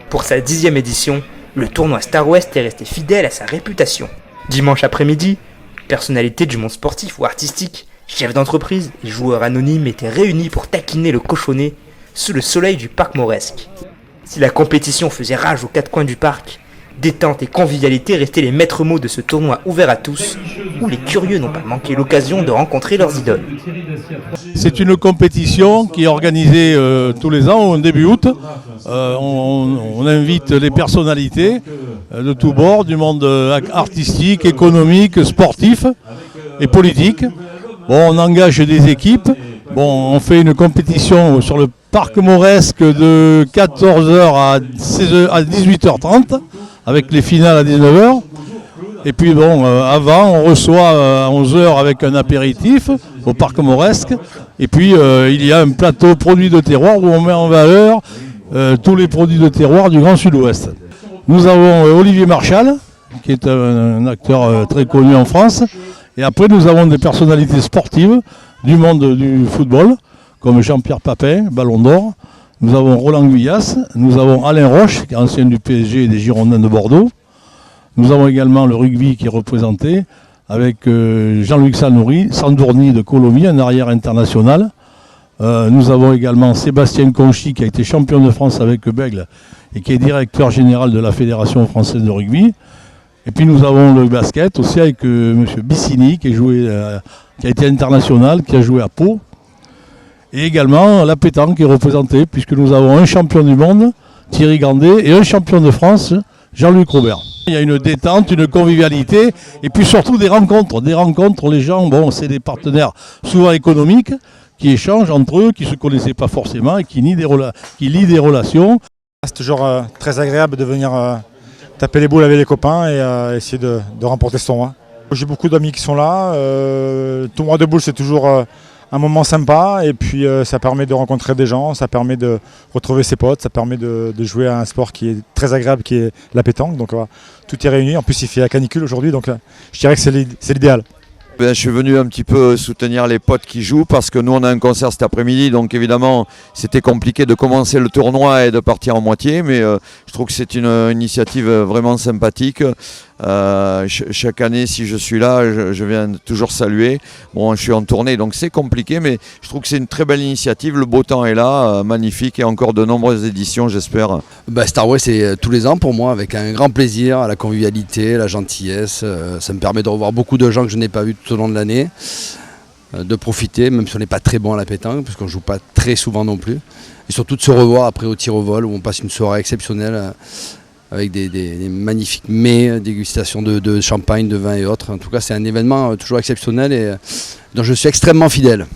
Pour sa 10e édition, le tournoi Star West est resté fidèle à sa réputation. Dimanche après-midi, personnalités du monde sportif ou artistique, chefs d'entreprise et joueurs anonymes étaient réunis pour taquiner le cochonnet sous le soleil du parc Mauresque. Si la compétition faisait rage aux quatre coins du parc, détente et convivialité restaient les maîtres mots de ce tournoi ouvert à tous, où les curieux n'ont pas manqué l'occasion de rencontrer leurs idoles. C'est une compétition qui est organisée tous les ans, au début août. On invite les personnalités de tous bords, du monde artistique, économique, sportif et politique. Bon, on engage des équipes. Bon, on fait une compétition sur le parc Mauresque de 14h à 18h30, avec les finales à 19h. Et puis bon, avant, on reçoit à 11h avec un apéritif au parc Mauresque. Et puis il y a un plateau produits de terroir où on met en valeur tous les produits de terroir du Grand Sud-Ouest. Nous avons Olivier Marchal, qui est un acteur très connu en France. Et après, nous avons des personnalités sportives du monde du football, comme Jean-Pierre Papin, Ballon d'Or. Nous avons Roland Guyas, nous avons Alain Roche, qui est ancien du PSG et des Girondins de Bordeaux. Nous avons également le rugby qui est représenté avec Jean-Luc Sandourny de Colombie, un arrière international. Nous avons également Sébastien Conchy qui a été champion de France avec Bègle et qui est directeur général de la Fédération française de rugby. Et puis nous avons le basket aussi avec M. Bissini qui a été international, qui a joué à Pau. Et également la pétanque qui est représentée puisque nous avons un champion du monde, Thierry Grandet, et un champion de France, Jean-Luc Robert. Il y a une détente, une convivialité et puis surtout des rencontres. Les gens, bon, c'est des partenaires souvent économiques qui échangent entre eux, qui ne se connaissaient pas forcément et qui lient des relations. C'est toujours très agréable de venir taper les boules avec les copains et essayer de remporter ce tournoi. J'ai beaucoup d'amis qui sont là. Le tournoi de boules, c'est toujours un moment sympa et puis ça permet de rencontrer des gens, ça permet de retrouver ses potes, ça permet de jouer à un sport qui est très agréable, qui est la pétanque. Donc tout est réuni. En plus, il fait la canicule aujourd'hui, donc je dirais que c'est l'idéal. Je suis venu un petit peu soutenir les potes qui jouent parce que nous on a un concert cet après-midi, donc évidemment c'était compliqué de commencer le tournoi et de partir en moitié, mais je trouve que c'est une initiative vraiment sympathique. Chaque année, si je suis là, je viens toujours saluer. Bon, je suis en tournée, donc c'est compliqué, mais je trouve que c'est une très belle initiative. Le beau temps est là, magnifique, et encore de nombreuses éditions, j'espère. Star Wars, c'est tous les ans pour moi, avec un grand plaisir, la convivialité, la gentillesse. Ça me permet de revoir beaucoup de gens que je n'ai pas vus tout au long de l'année, de profiter, même si on n'est pas très bon à la pétanque, parce qu'on ne joue pas très souvent non plus. Et surtout de se revoir après au tir au vol, où on passe une soirée exceptionnelle. Avec des magnifiques mets, dégustation de champagne, de vin et autres. En tout cas, c'est un événement toujours exceptionnel et dont je suis extrêmement fidèle.